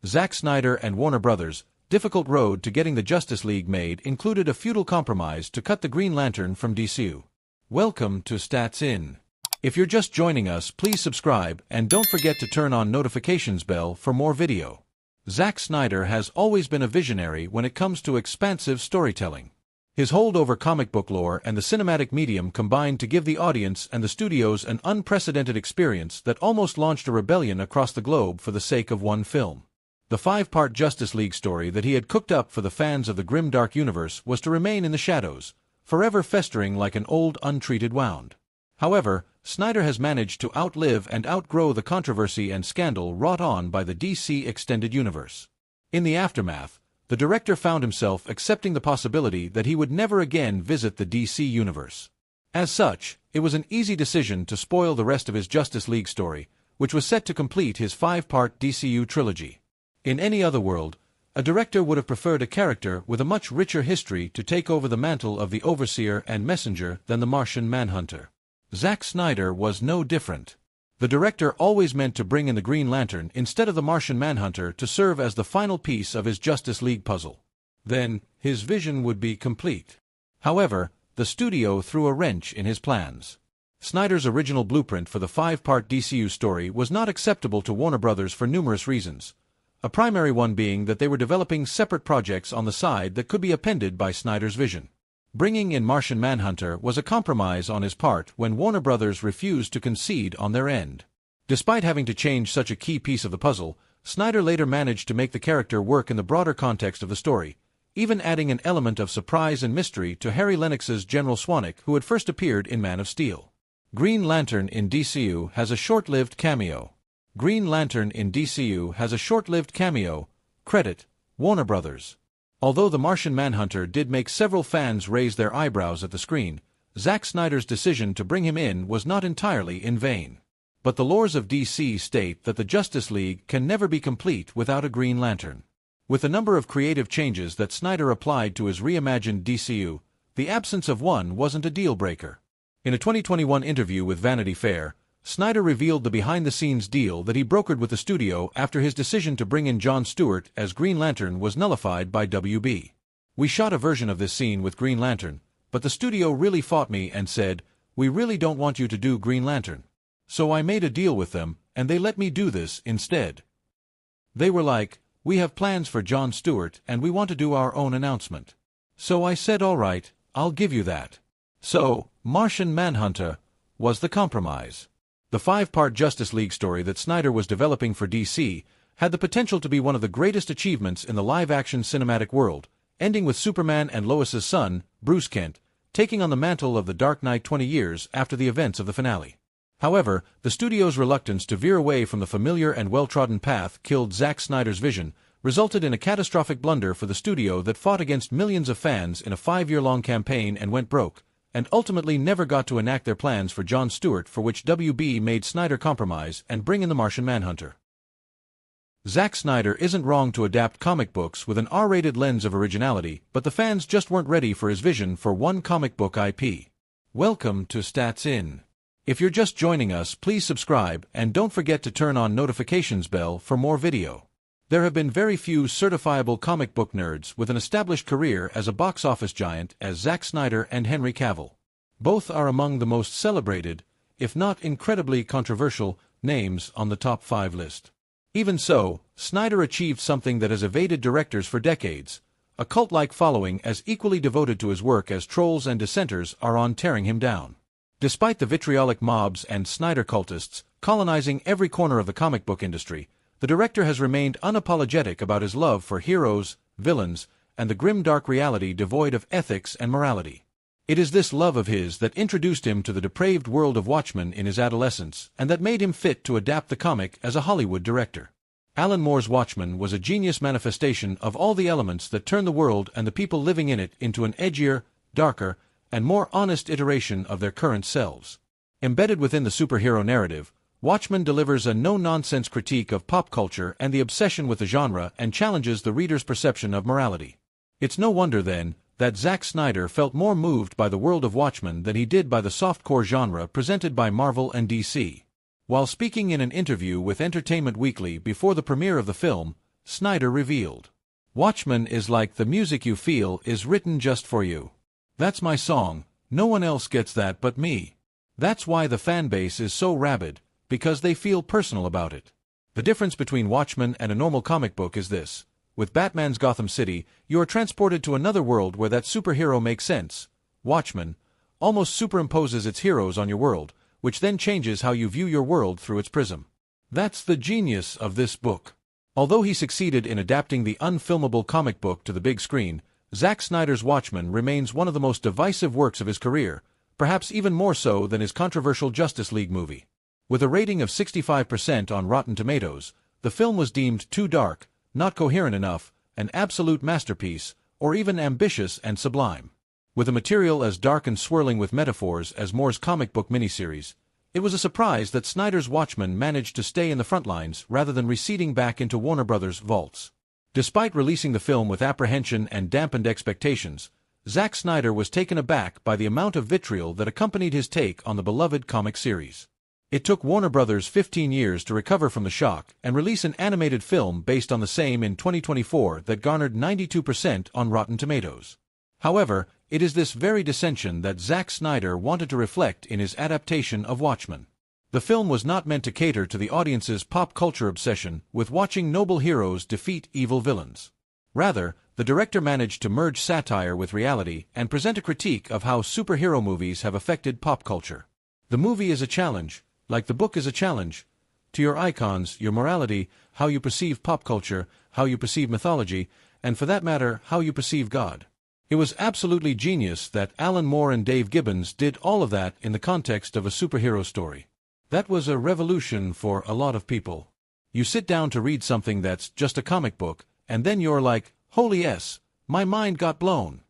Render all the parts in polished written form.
Zack Snyder and Warner Brothers' difficult road to getting the Justice League made included a futile compromise to cut the Green Lantern from DCU. Welcome to Stats In. If you're just joining us, please subscribe and don't forget to turn on notifications bell for more video. Zack Snyder has always been a visionary when it comes to expansive storytelling. His hold over comic book lore and the cinematic medium combined to give the audience and the studios an unprecedented experience that almost launched a rebellion across the globe for the sake of one film. The 5-part Justice League story that he had cooked up for the fans of the grim dark universe was to remain in the shadows, forever festering like an old untreated wound. However, Snyder has managed to outlive and outgrow the controversy and scandal wrought on by the DC Extended Universe. In the aftermath, the director found himself accepting the possibility that he would never again visit the DC Universe. As such, it was an easy decision to spoil the rest of his Justice League story, which was set to complete his 5-part DCU trilogy. In any other world, a director would have preferred a character with a much richer history to take over the mantle of the Overseer and Messenger than the Martian Manhunter. Zack Snyder was no different. The director always meant to bring in the Green Lantern instead of the Martian Manhunter to serve as the final piece of his Justice League puzzle. Then, his vision would be complete. However, the studio threw a wrench in his plans. Snyder's original blueprint for the 5-part DCU story was not acceptable to Warner Brothers for numerous reasons. A primary one being that they were developing separate projects on the side that could be appended by Snyder's vision. Bringing in Martian Manhunter was a compromise on his part when Warner Brothers refused to concede on their end. Despite having to change such a key piece of the puzzle, Snyder later managed to make the character work in the broader context of the story, even adding an element of surprise and mystery to Harry Lennox's General Swanwick, who had first appeared in Man of Steel. Green Lantern in DCU has a short-lived cameo. Green Lantern in DCU has a short-lived cameo. Credit, Warner Brothers. Although the Martian Manhunter did make several fans raise their eyebrows at the screen, Zack Snyder's decision to bring him in was not entirely in vain. But the lores of DC state that the Justice League can never be complete without a Green Lantern. With a number of creative changes that Snyder applied to his reimagined DCU, the absence of one wasn't a deal-breaker. In a 2021 interview with Vanity Fair, Snyder revealed the behind-the-scenes deal that he brokered with the studio after his decision to bring in John Stewart as Green Lantern was nullified by WB. "We shot a version of this scene with Green Lantern, but the studio really fought me and said, 'We really don't want you to do Green Lantern.' So I made a deal with them, and they let me do this instead. They were like, 'We have plans for John Stewart and we want to do our own announcement.' So I said, 'All right, I'll give you that.' So, Martian Manhunter was the compromise." The 5-part Justice League story that Snyder was developing for DC had the potential to be one of the greatest achievements in the live-action cinematic world, ending with Superman and Lois's son, Bruce Kent, taking on the mantle of the Dark Knight 20 years after the events of the finale. However, the studio's reluctance to veer away from the familiar and well-trodden path killed Zack Snyder's vision, resulted in a catastrophic blunder for the studio that fought against millions of fans in a 5-year-long campaign and went broke, and ultimately never got to enact their plans for John Stewart, for which WB made Snyder compromise and bring in the Martian Manhunter. Zack Snyder isn't wrong to adapt comic books with an R-rated lens of originality, but the fans just weren't ready for his vision for one comic book IP. Welcome to Stats In. If you're just joining us, please subscribe and don't forget to turn on notifications bell for more video. There have been very few certifiable comic book nerds with an established career as a box office giant as Zack Snyder and Henry Cavill. Both are among the most celebrated, if not incredibly controversial, names on the top 5 list. Even so, Snyder achieved something that has evaded directors for decades, a cult-like following as equally devoted to his work as trolls and dissenters are on tearing him down. Despite the vitriolic mobs and Snyder cultists colonizing every corner of the comic book industry, the director has remained unapologetic about his love for heroes, villains, and the grim dark reality devoid of ethics and morality. It is this love of his that introduced him to the depraved world of Watchmen in his adolescence and that made him fit to adapt the comic as a Hollywood director. Alan Moore's Watchmen was a genius manifestation of all the elements that turn the world and the people living in it into an edgier, darker, and more honest iteration of their current selves. Embedded within the superhero narrative, Watchmen delivers a no-nonsense critique of pop culture and the obsession with the genre and challenges the reader's perception of morality. It's no wonder, then, that Zack Snyder felt more moved by the world of Watchmen than he did by the softcore genre presented by Marvel and DC. While speaking in an interview with Entertainment Weekly before the premiere of the film, Snyder revealed. Watchmen is like the music you feel is written just for you. That's my song, no one else gets that but me. That's why the fanbase is so rabid, because they feel personal about it. The difference between Watchmen and a normal comic book is this. With Batman's Gotham City, you are transported to another world where that superhero makes sense. Watchmen almost superimposes its heroes on your world, which then changes how you view your world through its prism. That's the genius of this book. Although he succeeded in adapting the unfilmable comic book to the big screen, Zack Snyder's Watchmen remains one of the most divisive works of his career, perhaps even more so than his controversial Justice League movie. With a rating of 65% on Rotten Tomatoes, the film was deemed too dark, not coherent enough, an absolute masterpiece, or even ambitious and sublime. With a material as dark and swirling with metaphors as Moore's comic book miniseries, it was a surprise that Snyder's Watchmen managed to stay in the front lines rather than receding back into Warner Brothers' vaults. Despite releasing the film with apprehension and dampened expectations, Zack Snyder was taken aback by the amount of vitriol that accompanied his take on the beloved comic series. It took Warner Brothers 15 years to recover from the shock and release an animated film based on the same in 2024 that garnered 92% on Rotten Tomatoes. However, it is this very dissension that Zack Snyder wanted to reflect in his adaptation of Watchmen. The film was not meant to cater to the audience's pop culture obsession with watching noble heroes defeat evil villains. Rather, the director managed to merge satire with reality and present a critique of how superhero movies have affected pop culture. The movie is a challenge, like the book is a challenge, to your icons, your morality, how you perceive pop culture, how you perceive mythology, and for that matter, how you perceive God. It was absolutely genius that Alan Moore and Dave Gibbons did all of that in the context of a superhero story. That was a revolution for a lot of people. You sit down to read something that's just a comic book, and then you're like, holy s, my mind got blown.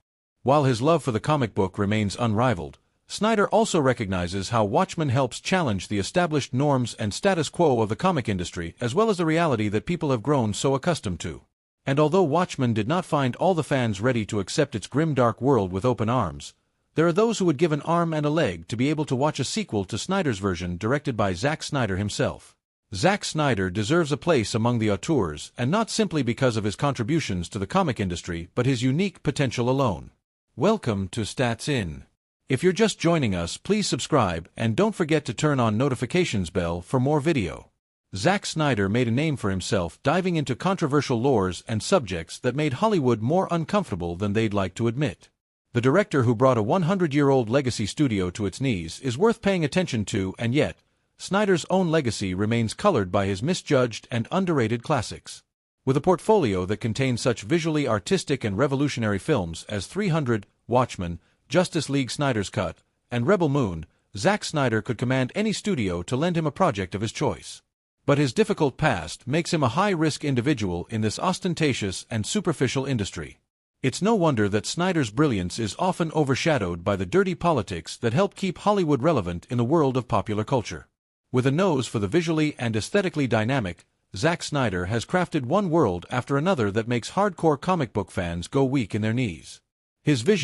While his love for the comic book remains unrivaled, Snyder also recognizes how Watchmen helps challenge the established norms and status quo of the comic industry as well as the reality that people have grown so accustomed to. And although Watchmen did not find all the fans ready to accept its grim-dark world with open arms, there are those who would give an arm and a leg to be able to watch a sequel to Snyder's version directed by Zack Snyder himself. Zack Snyder deserves a place among the auteurs, and not simply because of his contributions to the comic industry but his unique potential alone. Welcome to Stats In. If you're just joining us, please subscribe and don't forget to turn on notifications bell for more video. Zack Snyder made a name for himself diving into controversial lores and subjects that made Hollywood more uncomfortable than they'd like to admit. The director who brought a 100-year-old legacy studio to its knees is worth paying attention to, and yet, Snyder's own legacy remains colored by his misjudged and underrated classics. With a portfolio that contains such visually artistic and revolutionary films as 300, Watchmen, Justice League Snyder's Cut, and Rebel Moon, Zack Snyder could command any studio to lend him a project of his choice. But his difficult past makes him a high-risk individual in this ostentatious and superficial industry. It's no wonder that Snyder's brilliance is often overshadowed by the dirty politics that help keep Hollywood relevant in the world of popular culture. With a nose for the visually and aesthetically dynamic, Zack Snyder has crafted one world after another that makes hardcore comic book fans go weak in their knees. His vision